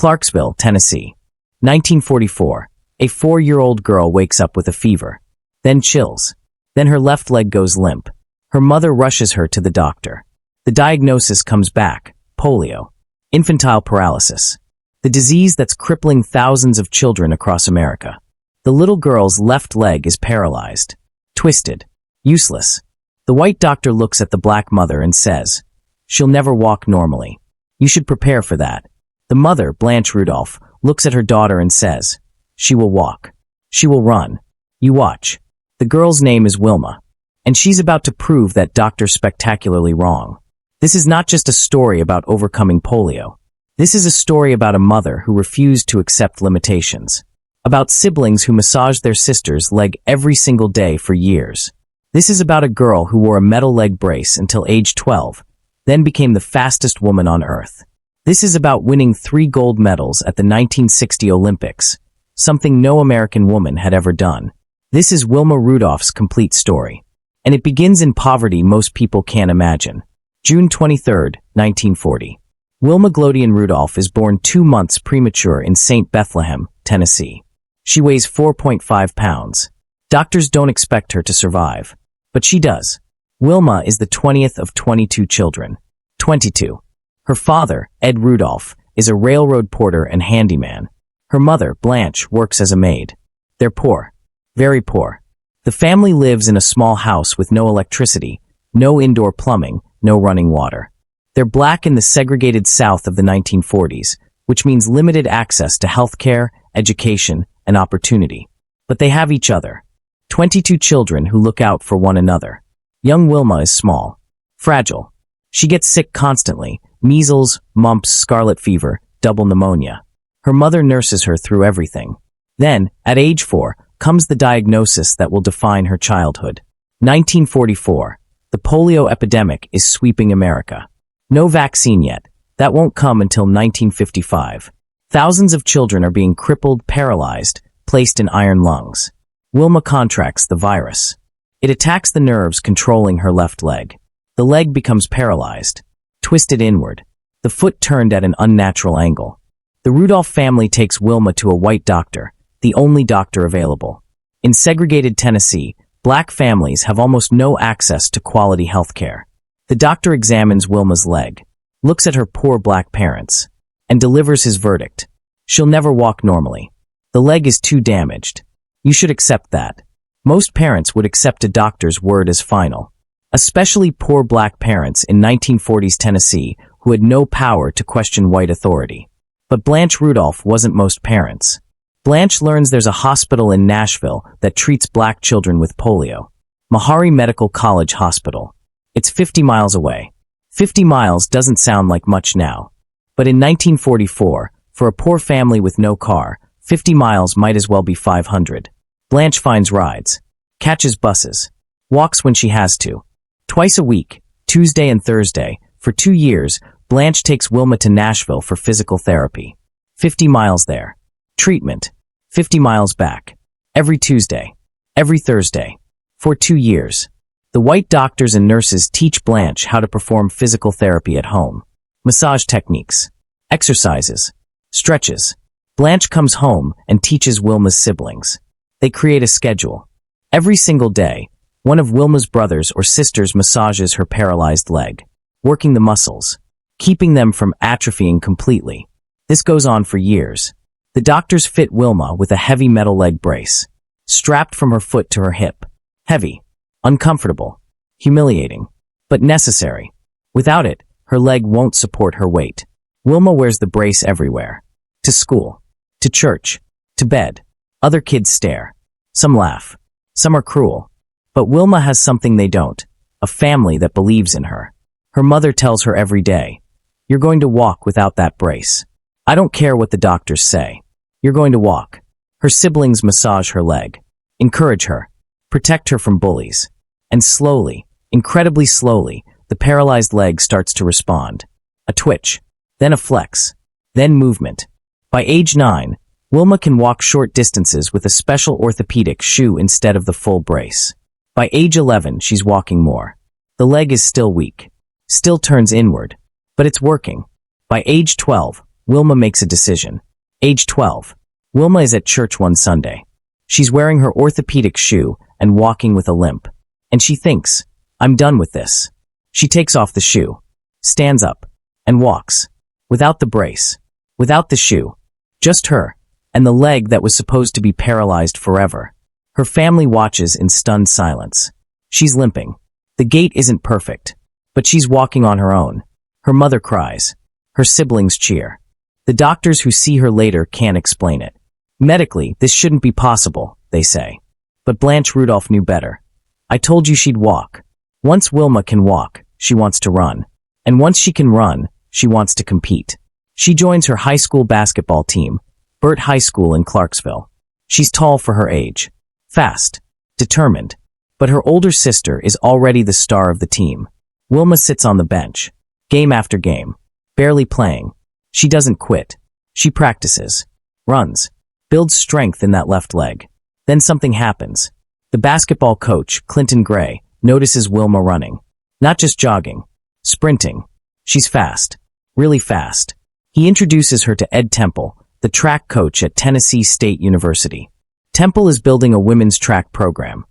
Clarksville, Tennessee. 1944. A 4-year-old girl wakes up with a fever, then chills. Then her left leg goes limp. Her mother rushes her to the doctor. The diagnosis comes back: polio, infantile paralysis, the disease that's crippling thousands of children across America. The little girl's left leg is paralyzed, twisted, useless. The white doctor looks at the black mother and says, "She'll never walk normally. You should prepare for that." The mother, Blanche Rudolph, looks at her daughter and says, "She will walk. She will run. You watch." The girl's name is Wilma, and she's about to prove that doctor's spectacularly wrong. This is not just a story about overcoming polio. This is a story about a mother who refused to accept limitations, about siblings who massaged their sister's leg every single day for years. This is about a girl who wore a metal leg brace until age 12, then became the fastest woman on earth. This is about winning 3 gold medals at the 1960 Olympics, something no American woman had ever done. This is Wilma Rudolph's complete story, and it begins in poverty most people can't imagine. June 23, 1940. Wilma Glodian Rudolph is born 2 months premature in St. Bethlehem, Tennessee. She weighs 4.5 pounds. Doctors don't expect her to survive, but she does. Wilma is the 20th of 22 children. 22. Her father, Ed Rudolph, is a railroad porter and handyman. Her mother, Blanche, works as a maid. They're poor. Very poor. The family lives in a small house with no electricity, no indoor plumbing, no running water. They're black in the segregated South of the 1940s, which means limited access to health care, education, and opportunity. But they have each other. 22 children who look out for one another. Young Wilma is small, fragile. She gets sick constantly: measles, mumps, scarlet fever, double pneumonia. Her mother nurses her through everything. Then, at age 4, comes the diagnosis that will define her childhood. 1944. The polio epidemic is sweeping America. No vaccine yet. That won't come until 1955. Thousands of children are being crippled, paralyzed, placed in iron lungs. Wilma contracts the virus. It attacks the nerves controlling her left leg. The leg becomes paralyzed, twisted inward, the foot turned at an unnatural angle. The Rudolph family takes Wilma to a white doctor, the only doctor available. In segregated Tennessee, black families have almost no access to quality health care. The doctor examines Wilma's leg, looks at her poor black parents, and delivers his verdict: she'll never walk normally. The leg is too damaged. You should accept that. Most parents would accept a doctor's word as final, especially poor black parents in 1940s Tennessee who had no power to question white authority. But Blanche Rudolph wasn't most parents. Blanche learns there's a hospital in Nashville that treats black children with polio. Meharry Medical College Hospital. It's 50 miles away. 50 miles doesn't sound like much now. But in 1944, for a poor family with no car, 50 miles might as well be 500. Blanche finds rides, catches buses, walks when she has to. Twice a week, Tuesday and Thursday, for 2 years, Blanche takes Wilma to Nashville for physical therapy. 50 miles there. Treatment. 50 miles back. Every Tuesday. Every Thursday. For 2 years. The white doctors and nurses teach Blanche how to perform physical therapy at home. Massage techniques. Exercises. Stretches. Blanche comes home and teaches Wilma's siblings. They create a schedule. Every single day, one of Wilma's brothers or sisters massages her paralyzed leg, working the muscles, keeping them from atrophying completely. This goes on for years. The doctors fit Wilma with a heavy metal leg brace, strapped from her foot to her hip. Heavy, uncomfortable, humiliating, but necessary. Without it, her leg won't support her weight. Wilma wears the brace everywhere. To school, to church, to bed. Other kids stare. Some laugh. Some are cruel. But Wilma has something they don't: a family that believes in her. Her mother tells her every day, "You're going to walk without that brace. I don't care what the doctors say. You're going to walk." Her siblings massage her leg, encourage her, protect her from bullies. And slowly, incredibly slowly, the paralyzed leg starts to respond. A twitch, then a flex, then movement. By age 9, Wilma can walk short distances with a special orthopedic shoe instead of the full brace. By age 11, she's walking more. The leg is still weak, still turns inward, but it's working. By age 12, Wilma makes a decision. Age 12. Wilma is at church one Sunday. She's wearing her orthopedic shoe and walking with a limp. And she thinks, I'm done with this. She takes off the shoe, stands up, and walks. Without the brace, without the shoe. Just her, and the leg that was supposed to be paralyzed forever. Her family watches in stunned silence. She's limping. The gait isn't perfect, but she's walking on her own. Her mother cries. Her siblings cheer. The doctors who see her later can't explain it. Medically, this shouldn't be possible, they say. But Blanche Rudolph knew better. I told you she'd walk. Once Wilma can walk, she wants to run. And once she can run, she wants to compete. She joins her high school basketball team, Burt High School in Clarksville. She's tall for her age. Fast. Determined. But her older sister is already the star of the team. Wilma sits on the bench. Game after game. Barely playing. She doesn't quit. She practices. Runs. Builds strength in that left leg. Then something happens. The basketball coach, Clinton Gray, notices Wilma running. Not just jogging. Sprinting. She's fast. Really fast. He introduces her to Ed Temple, the track coach at Tennessee State University. Temple is building a women's track program.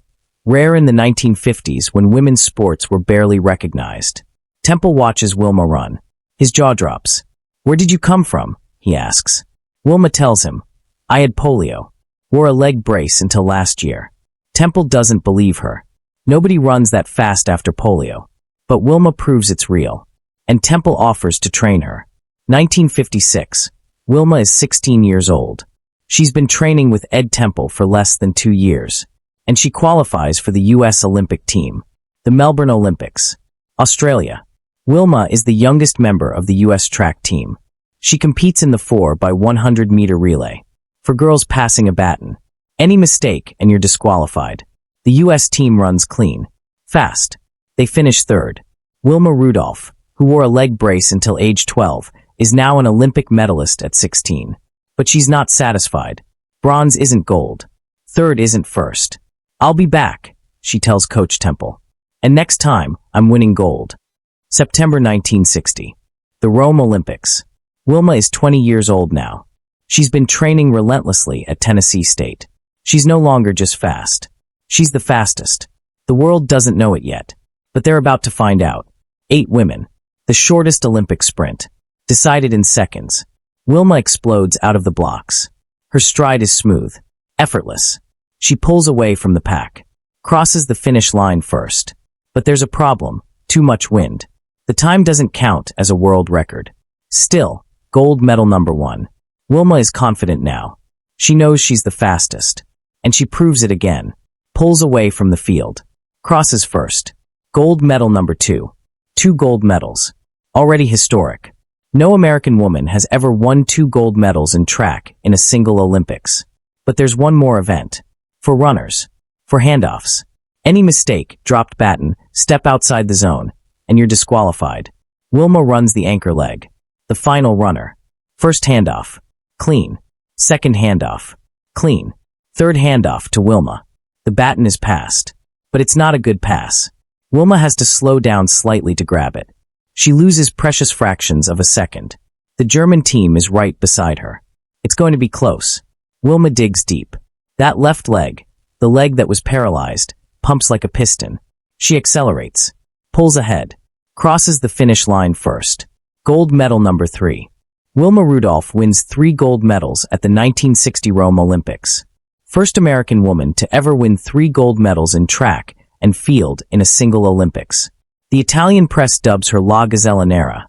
Rare in the 1950s when women's sports were barely recognized. Temple watches Wilma run. His jaw drops. Where did you come from? He asks. Wilma tells him, I had polio. Wore a leg brace until last year. Temple doesn't believe her. Nobody runs that fast after polio. But Wilma proves it's real. And Temple offers to train her. 1956. Wilma is 16 years old. She's been training with Ed Temple for less than 2 years. And she qualifies for the U.S. Olympic team. The Melbourne Olympics. Australia. Wilma is the youngest member of the U.S. track team. She competes in the 4x100-meter relay. For girls passing a baton. Any mistake and you're disqualified. The U.S. team runs clean. Fast. They finish third. Wilma Rudolph, who wore a leg brace until age 12, is now an Olympic medalist at 16. But she's not satisfied. Bronze isn't gold. Third isn't first. I'll be back, she tells Coach Temple. And next time, I'm winning gold. September 1960. The Rome Olympics. Wilma is 20 years old now. She's been training relentlessly at Tennessee State. She's no longer just fast. She's the fastest. The world doesn't know it yet, but they're about to find out. 8 women. The shortest Olympic sprint. Decided in seconds. Wilma explodes out of the blocks. Her stride is smooth. Effortless. She pulls away from the pack. Crosses the finish line first. But there's a problem. Too much wind. The time doesn't count as a world record. Still, gold medal number 1. Wilma is confident now. She knows she's the fastest. And she proves it again. Pulls away from the field. Crosses first. Gold medal number 2. 2 gold medals. Already historic. No American woman has ever won 2 gold medals in track in a single Olympics. But there's one more event. For runners. For handoffs. Any mistake, dropped baton, step outside the zone, and you're disqualified. Wilma runs the anchor leg. The final runner. First handoff. Clean. Second handoff. Clean. Third handoff to Wilma. The baton is passed. But it's not a good pass. Wilma has to slow down slightly to grab it. She loses precious fractions of a second. The German team is right beside her. It's going to be close. Wilma digs deep. That left leg, the leg that was paralyzed, pumps like a piston. She accelerates. Pulls ahead. Crosses the finish line first. Gold medal number 3. Wilma Rudolph wins 3 gold medals at the 1960 Rome Olympics. First American woman to ever win 3 gold medals in track and field in a single Olympics. The Italian press dubs her La Gazella Nera,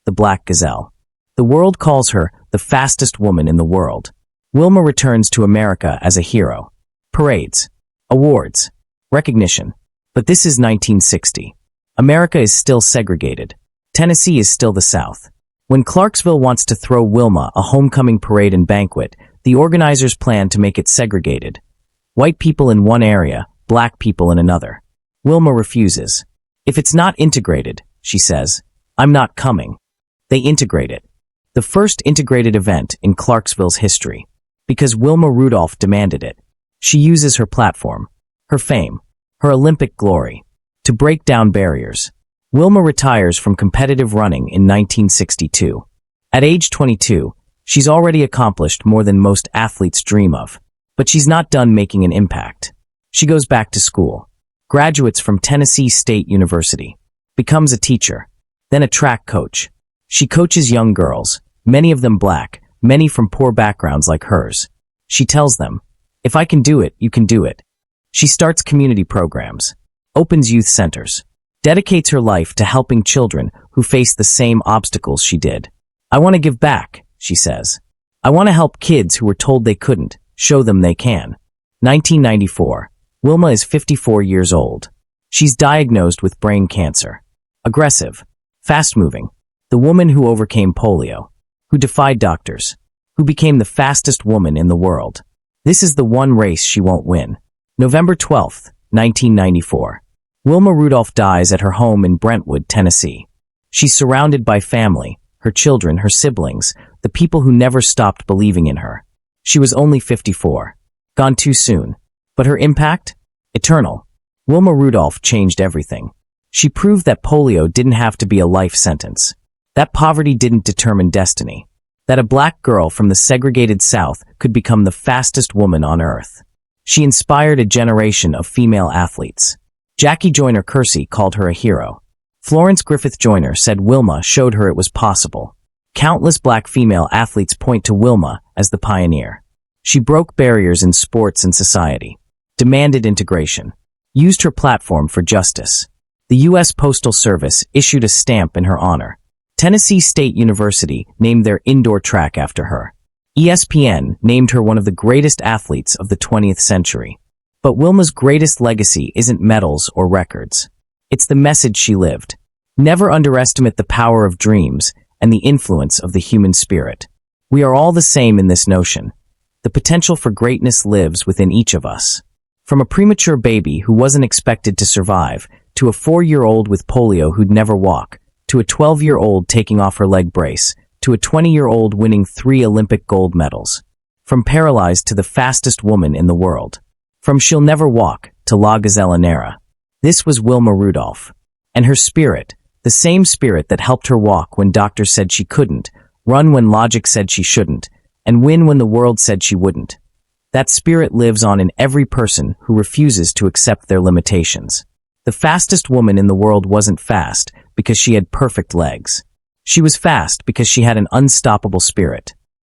the Black Gazelle. The world calls her the fastest woman in the world. Wilma returns to America as a hero. Parades. Awards. Recognition. But this is 1960. America is still segregated. Tennessee is still the South. When Clarksville wants to throw Wilma a homecoming parade and banquet, the organizers plan to make it segregated. White people in one area, black people in another. Wilma refuses. If it's not integrated, she says, I'm not coming. They integrate it. The first integrated event in Clarksville's history. Because Wilma Rudolph demanded it. She uses her platform, her fame, her Olympic glory, to break down barriers. Wilma retires from competitive running in 1962. At age 22, she's already accomplished more than most athletes dream of. But she's not done making an impact. She goes back to school, graduates from Tennessee State University, becomes a teacher, then a track coach. She coaches young girls, many of them black, many from poor backgrounds like hers. She tells them, "If I can do it, you can do it." She starts community programs, opens youth centers, dedicates her life to helping children who face the same obstacles she did. "I want to give back," she says. "I want to help kids who were told they couldn't, show them they can." 1994. Wilma is 54 years old. She's diagnosed with brain cancer. Aggressive, fast-moving, the woman who overcame polio, who defied doctors, who became the fastest woman in the world. This is the one race she won't win. November 12, 1994. Wilma Rudolph dies at her home in Brentwood, Tennessee. She's surrounded by family, her children, her siblings, the people who never stopped believing in her. She was only 54. Gone too soon. But her impact? Eternal. Wilma Rudolph changed everything. She proved that polio didn't have to be a life sentence. That poverty didn't determine destiny. That a black girl from the segregated South could become the fastest woman on earth. She inspired a generation of female athletes. Jackie Joyner-Kersee called her a hero. Florence Griffith Joyner said Wilma showed her it was possible. Countless black female athletes point to Wilma as the pioneer. She broke barriers in sports and society, demanded integration, used her platform for justice. The U.S. Postal Service issued a stamp in her honor. Tennessee State University named their indoor track after her. ESPN named her one of the greatest athletes of the 20th century. But Wilma's greatest legacy isn't medals or records. It's the message she lived. Never underestimate the power of dreams and the influence of the human spirit. We are all the same in this notion. The potential for greatness lives within each of us. From a premature baby who wasn't expected to survive, to a 4-year-old with polio who'd never walk, to a 12-year-old taking off her leg brace, to a 20-year-old winning 3 Olympic gold medals. From paralyzed to the fastest woman in the world. From she'll never walk to La Gazellanera. This was Wilma Rudolph. And her spirit, the same spirit that helped her walk when doctors said she couldn't, run when logic said she shouldn't, and win when the world said she wouldn't. That spirit lives on in every person who refuses to accept their limitations. The fastest woman in the world wasn't fast because she had perfect legs. She was fast because she had an unstoppable spirit.